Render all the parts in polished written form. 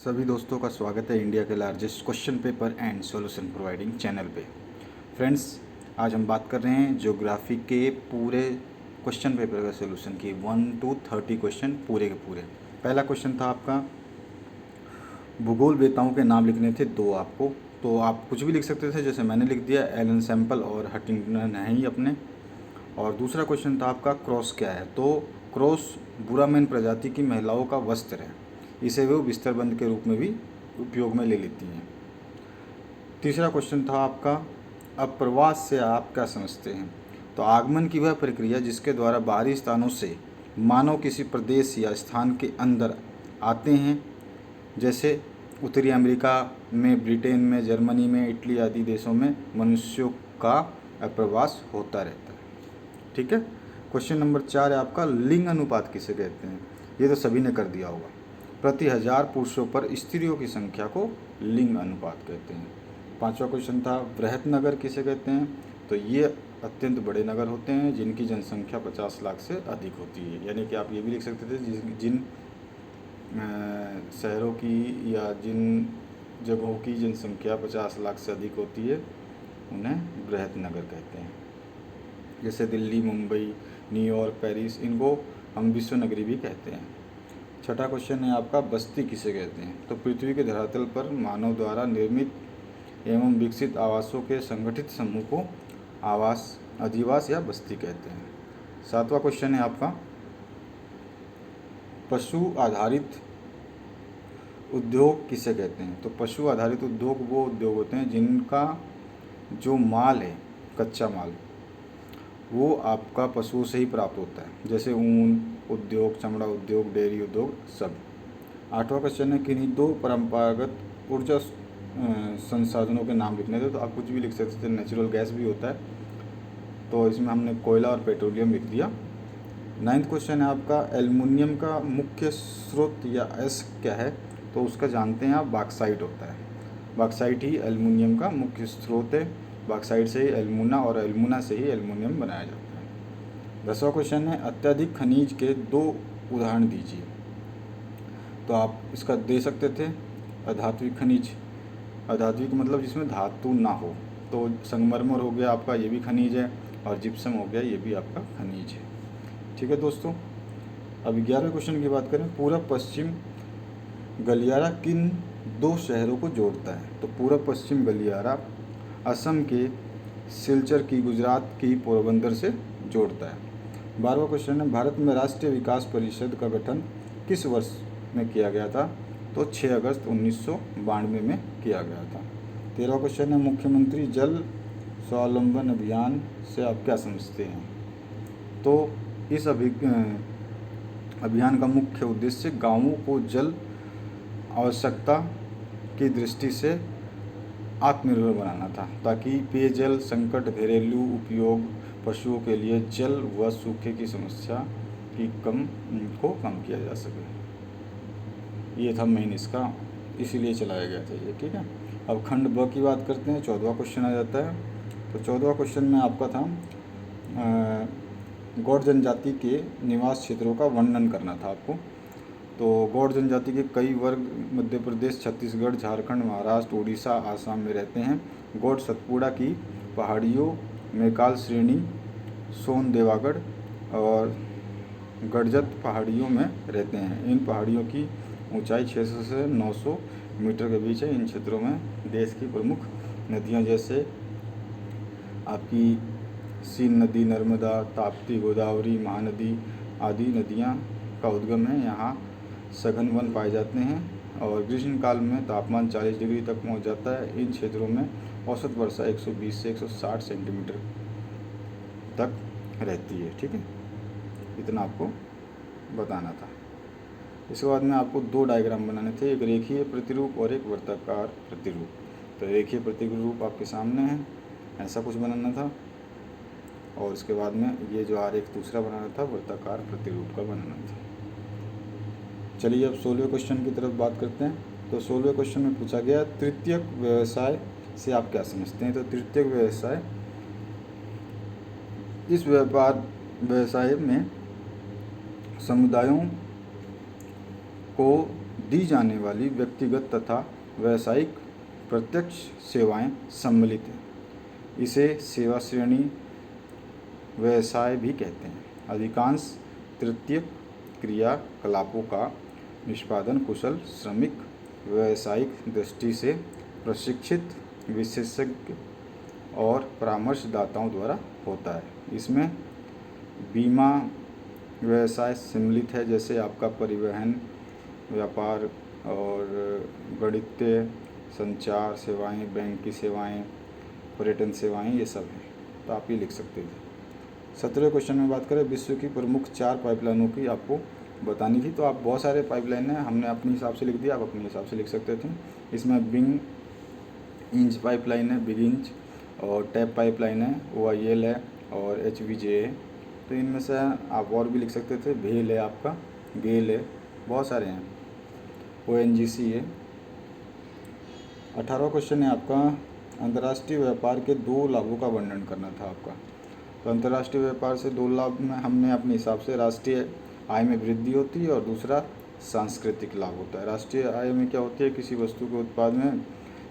सभी दोस्तों का स्वागत है इंडिया के largest question paper and solution providing channel पे। फ्रेंड्स, आज हम बात कर रहे हैं ज्योग्राफी के पूरे क्वेश्चन पेपर का सॉल्यूशन की 1 to 30 क्वेश्चन पूरे के पूरे। पहला क्वेश्चन था आपका भूगोल वेताओं के नाम लिखने थे दो आपको, तो आप कुछ भी लिख सकते थे, जैसे मैंने लिख दिया एलन सैम्पल और हंटिंगटन हैं ही अपने। और दूसरा क्वेश्चन था आपका क्रॉस क्या है, तो क्रॉस बुरामेन प्रजाति की महिलाओं का वस्त्र है, इसे वो बिस्तरबंद के रूप में भी उपयोग में ले लेती हैं। तीसरा क्वेश्चन था आपका अप्रवास से आप क्या समझते हैं, तो आगमन की वह प्रक्रिया जिसके द्वारा बाहरी स्थानों से मानव किसी प्रदेश या स्थान के अंदर आते हैं, जैसे उत्तरी अमेरिका में, ब्रिटेन में, जर्मनी में, इटली आदि देशों में मनुष्यों का अप्रवास होता रहता है। ठीक है। क्वेश्चन नंबर 4 है आपका लिंग अनुपात किसे कहते हैं, ये तो सभी ने कर दिया होगा। प्रति 1000 पुरुषों पर स्त्रियों की संख्या को लिंग अनुपात कहते हैं। पांचवा क्वेश्चन था बृहत नगर किसे कहते हैं, तो ये अत्यंत बड़े नगर होते हैं जिनकी जनसंख्या 50 लाख से अधिक होती है। यानी कि आप ये भी लिख सकते थे जिन शहरों की या जिन जगहों की जनसंख्या 50 लाख से अधिक होती है उन्हें बृहत नगर कहते हैं। जैसे दिल्ली, मुंबई, न्यूयॉर्क, पेरिस, इनको हम विश्व नगरी भी कहते हैं। छठा क्वेश्चन है आपका बस्ती किसे कहते हैं, तो पृथ्वी के धरातल पर मानव द्वारा निर्मित एवं विकसित आवासों के संगठित समूह को आवास, अधिवास या बस्ती कहते हैं। सातवां क्वेश्चन है आपका पशु आधारित उद्योग किसे कहते हैं, तो पशु आधारित उद्योग वो उद्योग होते हैं जिनका जो माल है, कच्चा माल, वो आपका पशुओं से ही प्राप्त होता है, जैसे ऊन उद्योग, चमड़ा उद्योग, डेयरी उद्योग सब। आठवां क्वेश्चन है किन्हीं दो परंपरागत ऊर्जा संसाधनों के नाम लिखने थे, तो आप कुछ भी लिख सकते थे, नेचुरल गैस भी होता है, तो इसमें हमने कोयला और पेट्रोलियम लिख दिया। नाइन्थ क्वेश्चन है आपका एल्युमिनियम का मुख्य स्रोत या एस क्या है, तो उसका जानते हैं आप, बॉक्साइट होता है। बॉक्साइट ही एल्युमिनियम का मुख्य स्रोत है, बॉक्साइट से ही एल्युमिना और एल्युमिना से ही एल्युमिनियम बनाया जाता है। 10वां क्वेश्चन है अत्यधिक खनिज के दो उदाहरण दीजिए, तो आप इसका दे सकते थे अधात्विक खनिज, अधात्विक मतलब जिसमें धातु ना हो, तो संगमरमर हो गया आपका, ये भी खनिज है, और जिप्सम हो गया, ये भी आपका खनिज है। ठीक है दोस्तों, अब 11वें क्वेश्चन की बात करें, पूर्व पश्चिम गलियारा किन दो शहरों को जोड़ता है, तो पूर्व पश्चिम गलियारा असम के सिलचर की गुजरात की पोरबंदर से जोड़ता है। 12वां क्वेश्चन है भारत में राष्ट्रीय विकास परिषद का गठन किस वर्ष में किया गया था, तो 6 अगस्त 1992 में किया गया था। 13वां क्वेश्चन है मुख्यमंत्री जल स्वावलंबन अभियान से आप क्या समझते हैं, तो इस अभियान का मुख्य उद्देश्य गांवों को जल आवश्यकता की दृष्टि से आत्मनिर्भर बनाना था, ताकि पेयजल संकट, घरेलू उपयोग, पशुओं के लिए जल व सूखे की समस्या की कम किया जा सके। ये था मेन इसका, इसीलिए चलाया गया था ये। ठीक है। अब खंड ब की बात करते हैं, 14वां क्वेश्चन आ जाता है। तो 14वां क्वेश्चन में आपका था गौड़ जनजाति के निवास क्षेत्रों का वर्णन करना था आपको। तो गौड़ जनजाति के कई वर्ग मध्य प्रदेश, छत्तीसगढ़, झारखंड, महाराष्ट्र, उड़ीसा, आसाम में रहते हैं। गौड़ सतपुड़ा की पहाड़ियों, मैकाल श्रेणी, सोन देवागढ़ और गड़जत पहाड़ियों में रहते हैं। इन पहाड़ियों की ऊंचाई 600 से 900 मीटर के बीच है। इन क्षेत्रों में देश की प्रमुख नदियां जैसे आपकी सीन नदी, नर्मदा, ताप्ती, गोदावरी, महानदी आदि नदियां का उद्गम है। यहाँ सघन वन पाए जाते हैं और ग्रीष्म काल में तापमान 40 डिग्री तक पहुंच जाता है। इन क्षेत्रों में औसत वर्षा 120 से 160 सेंटीमीटर तक रहती है। ठीक है, इतना आपको बताना था। इसके बाद में आपको दो डायग्राम बनाने थे, एक रेखीय प्रतिरूप और एक वृत्ताकार प्रतिरूप। तो रेखीय प्रतिरूप आपके सामने है, ऐसा कुछ बनाना था, और उसके बाद में ये जो आरेख दूसरा बनाना था, वृत्ताकार प्रतिरूप का बनाना था। चलिए अब 16वें क्वेश्चन की तरफ बात करते हैं। तो 16वें क्वेश्चन में पूछा गया तृतीयक व्यवसाय से आप क्या समझते हैं, तो तृतीयक व्यवसाय इस व्यवसाय में समुदायों को दी जाने वाली व्यक्तिगत तथा व्यावसायिक प्रत्यक्ष सेवाएं सम्मिलित हैं। इसे सेवा श्रेणी व्यवसाय भी कहते हैं। अधिकांश तृतीयक क्रियाकलापों का निष्पादन कुशल श्रमिक व्यावसायिक दृष्टि से प्रशिक्षित विशेषज्ञ और परामर्शदाताओं द्वारा होता है। इसमें बीमा व्यवसाय सम्मिलित है, जैसे आपका परिवहन व्यापार और गणितीय संचार सेवाएं, बैंक की सेवाएं, पर्यटन सेवाएं, ये सब हैं। तो आप ये लिख सकते थे। 17वें क्वेश्चन में बात करें, विश्व की प्रमुख 4 पाइपलाइनों की आपको बतानी थी। तो आप बहुत सारे पाइपलाइन हैं, हमने अपने हिसाब से लिख दिया, आप अपने हिसाब से लिख सकते थे। इसमें बिग इंच पाइपलाइन है, बिग इंच, और टैप पाइपलाइन है, OIL है, और HVJ है। तो इनमें से आप और भी लिख सकते थे। भेल है, आपका गेल है, बहुत सारे हैं, ONGC है। 18वां क्वेश्चन है आपका, अंतर्राष्ट्रीय व्यापार के 2 लाभों का वर्णन करना था आपका। तो अंतर्राष्ट्रीय व्यापार से 2 लाभ में हमने अपने हिसाब से राष्ट्रीय आय में वृद्धि होती है और दूसरा सांस्कृतिक लाभ होता है। राष्ट्रीय आय में क्या होती है, किसी वस्तु के उत्पाद में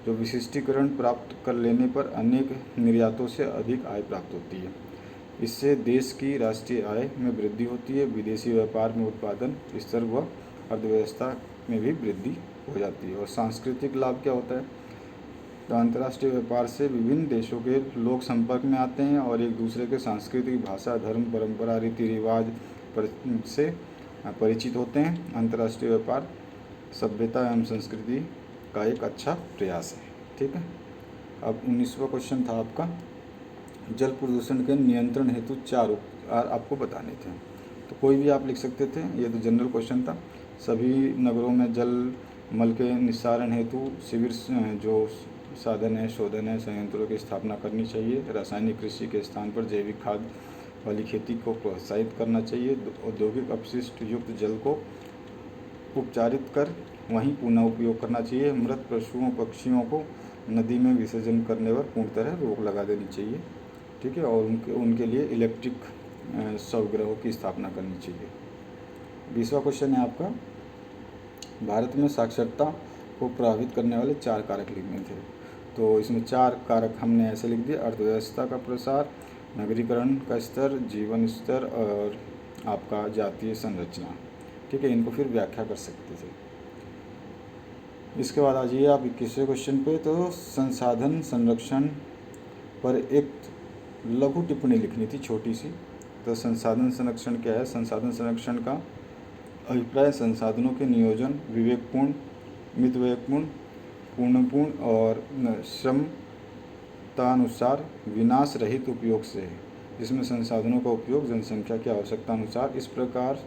जो विशिष्टीकरण प्राप्त कर लेने पर अनेक निर्यातों से अधिक आय प्राप्त होती है। इससे देश की राष्ट्रीय आय में वृद्धि होती है। विदेशी व्यापार में उत्पादन स्तर व अर्थव्यवस्था में भी वृद्धि हो जाती है। और सांस्कृतिक लाभ क्या होता है, तो अंतर्राष्ट्रीय व्यापार से विभिन्न देशों के लोग संपर्क में आते हैं और एक दूसरे के सांस्कृतिक, भाषा, धर्म, परंपरा, रीति रिवाज से परिचित होते हैं। अंतर्राष्ट्रीय व्यापार सभ्यता एवं संस्कृति का एक अच्छा प्रयास है। ठीक है। अब 19वां क्वेश्चन था आपका, जल प्रदूषण के नियंत्रण हेतु 4 उपचार आपको बताने थे। तो कोई भी आप लिख सकते थे, ये तो जनरल क्वेश्चन था। सभी नगरों में जल मल के निस्तारण हेतु शिविर जो साधन है, शोधन है, संयंत्रों की स्थापना करनी चाहिए। रासायनिक कृषि के स्थान पर जैविक खाद वाली खेती को प्रोत्साहित करना चाहिए। औद्योगिक अपशिष्ट युक्त जल को उपचारित कर वहीं पुनः उपयोग करना चाहिए। मृत पशुओं पक्षियों को नदी में विसर्जन करने पर पूर्ण तरह रोक लगा देनी चाहिए। ठीक है। और उनके लिए इलेक्ट्रिक शवगृहों की स्थापना करनी चाहिए। 20वां क्वेश्चन है आपका, भारत में साक्षरता को प्रभावित करने वाले 4 कारक लिखने थे। तो इसमें 4 कारक हमने ऐसे लिख दिए, अर्थव्यवस्था का प्रसार, नगरीकरण का स्तर, जीवन स्तर और आपका जातीय संरचना। ठीक है। इनको फिर व्याख्या कर सकते थे। इसके बाद आ जाइए आप 21वें क्वेश्चन पे। तो संसाधन संरक्षण पर एक लघु टिप्पणी लिखनी थी, छोटी सी। तो संसाधन संरक्षण क्या है, संसाधन संरक्षण का अभिप्राय संसाधनों के नियोजन विवेकपूर्ण, मितव्ययपूर्ण, पूर्णपूर्ण और क्षमतानुसार विनाश रहित उपयोग से है, जिसमें संसाधनों का उपयोग जनसंख्या की आवश्यकता अनुसार इस प्रकार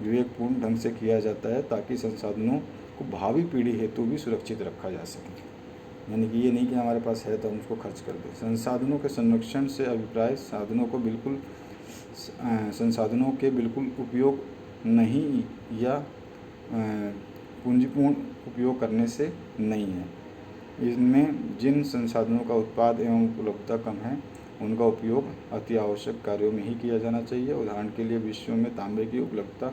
विवेकपूर्ण ढंग से किया जाता है ताकि संसाधनों को भावी पीढ़ी हेतु भी सुरक्षित रखा जा सके। यानी कि ये नहीं कि हमारे पास है तो हम उसको खर्च कर दें। संसाधनों के संरक्षण से अभिप्राय संसाधनों के बिल्कुल उपयोग नहीं या पूंजीपूर्ण उपयोग करने से नहीं है। इनमें जिन संसाधनों का उत्पाद एवं उपलब्धता कम है उनका उपयोग अति आवश्यक कार्यों में ही किया जाना चाहिए। उदाहरण के लिए विश्व में तांबे की उपलब्धता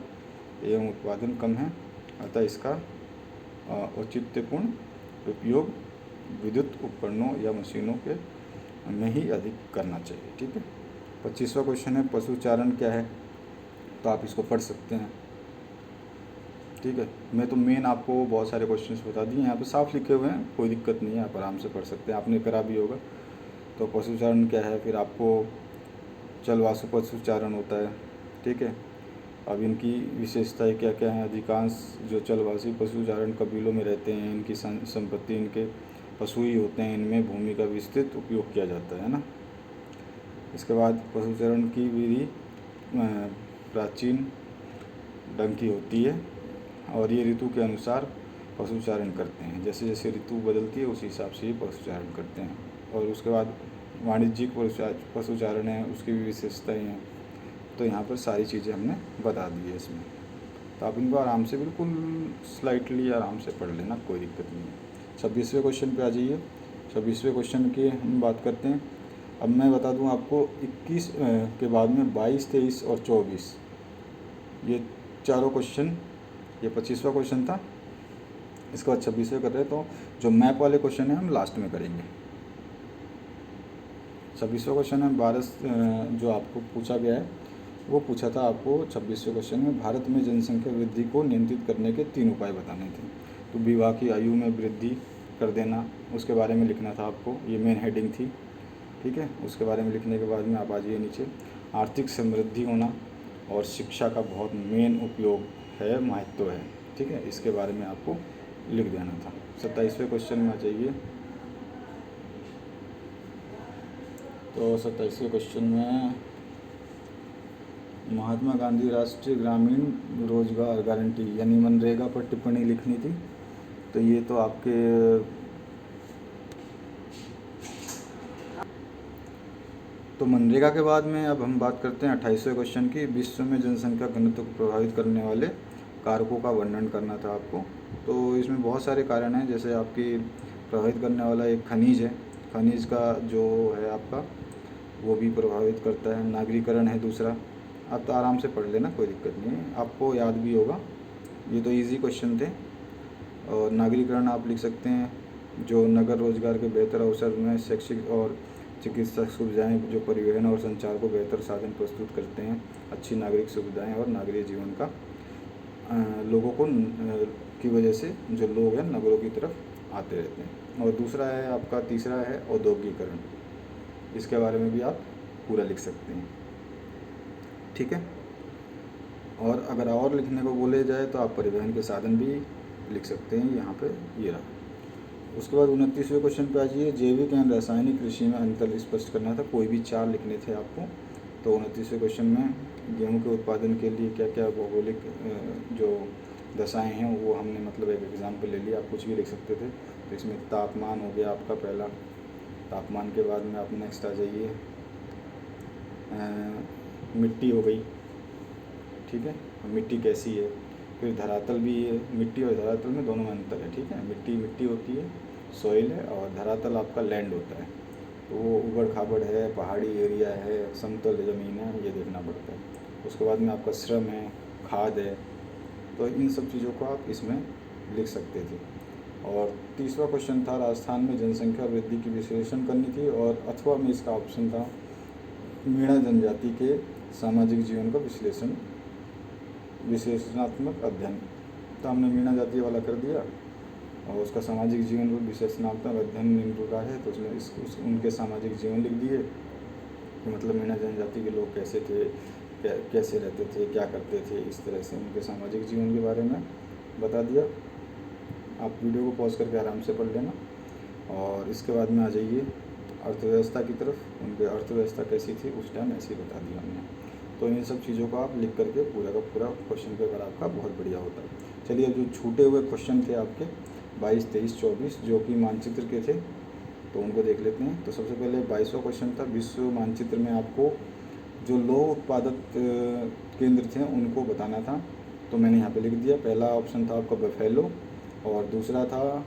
एवं उत्पादन कम है, अतः इसका औचित्यपूर्ण उपयोग विद्युत उपकरणों या मशीनों के में ही अधिक करना चाहिए। ठीक है। 25वां क्वेश्चन है, पशुचारण क्या है। तो आप इसको पढ़ सकते हैं। ठीक है। मैं तो मेन आपको बहुत सारे क्वेश्चंस बता दिए, यहाँ पे साफ लिखे हुए हैं, कोई दिक्कत नहीं है, आप आराम से पढ़ सकते हैं, आपने करा भी होगा। तो पशुचारण क्या है, फिर आपको चलवासु पशुचारण होता है। ठीक है। अब इनकी विशेषताएं क्या क्या हैं। अधिकांश जो चलवासी पशुचारण कबीलों में रहते हैं, इनकी संपत्ति इनके पशु ही होते हैं, इनमें भूमि का विस्तृत उपयोग किया जाता है ना। इसके बाद पशुचारण की विधि प्राचीन ढंग की होती है और ये ऋतु के अनुसार पशुचारण करते हैं। जैसे जैसे ऋतु बदलती है उस हिसाब से ये पशुचारण करते हैं। और उसके बाद वाणिज्यिक पशुचारण है, उसकी भी विशेषताएँ हैं। तो यहाँ पर सारी चीज़ें हमने बता दी है इसमें। तो आप इनको आराम से बिल्कुल स्लाइटली आराम से पढ़ लेना, कोई दिक्कत नहीं है। 26वें क्वेश्चन पे आ जाइए। 26वें क्वेश्चन की हम बात करते हैं। अब मैं बता दूं आपको 21 के बाद में 22, 23 और 24 ये चारों क्वेश्चन, ये 25वां क्वेश्चन था, इसके बाद 26वें कर रहे हैं, तो जो मैप वाले क्वेश्चन है हम लास्ट में करेंगे। 26वां क्वेश्चन है भारत, जो आपको पूछा गया है वो पूछा था आपको 26वें क्वेश्चन में, भारत में जनसंख्या वृद्धि को नियंत्रित करने के 3 उपाय बताने थे। तो विवाह की आयु में वृद्धि कर देना, उसके बारे में लिखना था आपको, ये मेन हेडिंग थी, ठीक है। उसके बारे में लिखने के बाद में आप आ जाइए नीचे, आर्थिक समृद्धि होना और शिक्षा का बहुत मेन उपयोग है, महत्व है, ठीक है, इसके बारे में आपको लिख देना था। 27वें क्वेश्चन में आ जाइए। तो 27वें क्वेश्चन में महात्मा गांधी राष्ट्रीय ग्रामीण रोजगार गारंटी यानी मनरेगा पर टिप्पणी लिखनी थी। तो ये तो आपके मनरेगा के बाद में अब हम बात करते हैं 28वें क्वेश्चन की, विश्व में जनसंख्या घनत्व को प्रभावित करने वाले कारकों का वर्णन करना था आपको। तो इसमें बहुत सारे कारण हैं, जैसे आपकी प्रभावित करने वाला एक खनिज है, खनिज का जो है आपका वो भी प्रभावित करता है। नागरीकरण है दूसरा, आप तो आराम से पढ़ लेना, कोई दिक्कत नहीं है, आपको याद भी होगा, ये तो इजी क्वेश्चन थे। और नागरीकरण आप लिख सकते हैं, जो नगर रोजगार के बेहतर अवसर में शैक्षिक और चिकित्सा सुविधाएं, जो परिवहन और संचार को बेहतर साधन प्रस्तुत करते हैं, अच्छी नागरिक सुविधाएं और नागरिक जीवन का लोगों को की वजह से जो लोग हैं नगरों की तरफ आते रहते हैं। और दूसरा है आपका, तीसरा है औद्योगिकरण, इसके बारे में भी आप पूरा लिख सकते हैं, ठीक है। और अगर और लिखने को बोले जाए तो आप परिवहन के साधन भी लिख सकते हैं, यहाँ पे ये रहा। उसके बाद 29वें क्वेश्चन पे आ जाइए, जैविक एवं रासायनिक कृषि में अंतर स्पष्ट करना था, कोई भी 4 लिखने थे आपको। तो 29वें क्वेश्चन में गेहूं के उत्पादन के लिए क्या क्या भौगोलिक जो दशाएं हैं वो हमने मतलब एक एग्जाम्पल ले लिया, आप कुछ भी लिख सकते थे। तो इसमें तापमान हो गया आपका पहला, तापमान के बाद में आप नेक्स्ट आ जाइए, मिट्टी हो गई, ठीक है, मिट्टी कैसी है। फिर धरातल भी है, मिट्टी और धरातल में दोनों में अंतर है, ठीक है। मिट्टी मिट्टी होती है, सॉइल है, और धरातल आपका लैंड होता है। तो वो उबड़ खाबड़ है, पहाड़ी एरिया है, समतल ज़मीन है, ये देखना पड़ता है। उसके बाद में आपका श्रम है, खाद है, तो इन सब चीज़ों को आप इसमें लिख सकते थे। और 30वां क्वेश्चन था, राजस्थान में जनसंख्या वृद्धि की विश्लेषण करनी थी, और अथवा में इसका ऑप्शन था मीणा जनजाति के सामाजिक जीवन का विशेषणात्मक अध्ययन। तो हमने मीणा जाति वाला कर दिया, और उसका सामाजिक जीवन पर विशेषणात्मक अध्ययन निम्न प्रकार है, तो उसमें उनके सामाजिक जीवन लिख दिए कि मतलब मीणा जनजाति के लोग कैसे थे, कैसे रहते थे, क्या करते थे, इस तरह से उनके सामाजिक जीवन के बारे में बता दिया। आप वीडियो को पॉज करके आराम से पढ़ लेना। और इसके बाद में आ जाइए अर्थव्यवस्था की तरफ, उनकी अर्थव्यवस्था कैसी थी उस टाइम, ऐसी बता दिया हमने। तो इन सब चीज़ों को आप लिख करके पूरा का पूरा क्वेश्चन पेपर आपका बहुत बढ़िया होता है। चलिए, अब जो छूटे हुए क्वेश्चन थे आपके 22, 23, 24 जो कि मानचित्र के थे, तो उनको देख लेते हैं। तो सबसे पहले 22वां क्वेश्चन था, विश्व मानचित्र में आपको जो लौह उत्पादक केंद्र थे उनको बताना था। तो मैंने यहाँ पे लिख दिया, पहला ऑप्शन था आपका बफेलो, और दूसरा था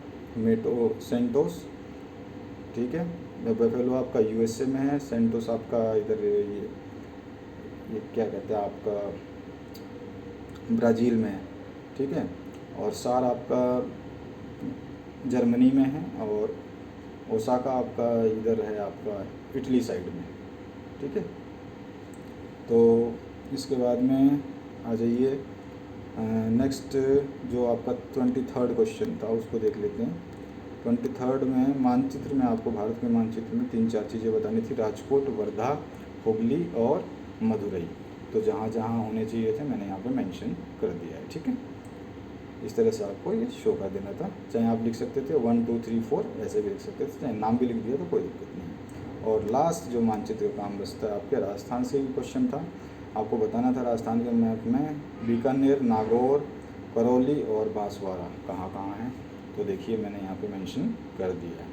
सेंटोस, ठीक है। बफेलो आपका यूएसए में है, सेंटोस आपका इधर ये क्या कहते हैं आपका ब्राज़ील में है, ठीक है। और सार आपका जर्मनी में है, और ओसाका आपका इधर है आपका इटली साइड में, ठीक है। तो इसके बाद में आ जाइए नेक्स्ट, जो आपका 23rd क्वेश्चन था उसको देख लेते हैं। 23rd में मानचित्र में आपको भारत के मानचित्र में 3-4 चीज़ें बतानी थी, राजकोट, वर्धा, हुगली और मदुरई। तो जहाँ जहाँ होने चाहिए थे मैंने यहाँ पे मेंशन कर दिया है, ठीक है। इस तरह से आपको ये शो कर देना था, चाहे आप लिख सकते थे 1, 2, 3, 4 ऐसे भी लिख सकते थे, चाहे नाम भी लिख दिया तो कोई दिक्कत नहीं। और लास्ट जो मानचित्र का काम बचता है आपके राजस्थान से ही क्वेश्चन था, आपको बताना था राजस्थान के मैप में बीकानेर, नागौर, करौली और बांसवाड़ा कहाँ कहाँ हैं। तो देखिए मैंने यहाँ पे मेंशन कर दिया है।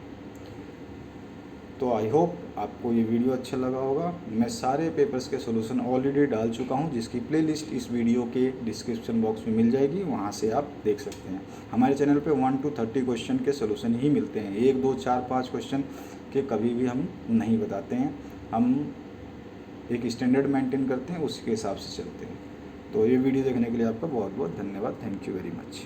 तो आई होप आपको ये वीडियो अच्छा लगा होगा। मैं सारे पेपर्स के सॉल्यूशन ऑलरेडी डाल चुका हूँ, जिसकी प्लेलिस्ट इस वीडियो के डिस्क्रिप्शन बॉक्स में मिल जाएगी, वहाँ से आप देख सकते हैं। हमारे चैनल पे 1 to 30 क्वेश्चन के सॉल्यूशन ही मिलते हैं, 1, 2, 4, 5 क्वेश्चन के कभी भी हम नहीं बताते हैं। हम एक स्टैंडर्ड मेंटेन करते हैं, उसके हिसाब से चलते हैं। तो ये वीडियो देखने के लिए आपका बहुत बहुत धन्यवाद। Thank you very much.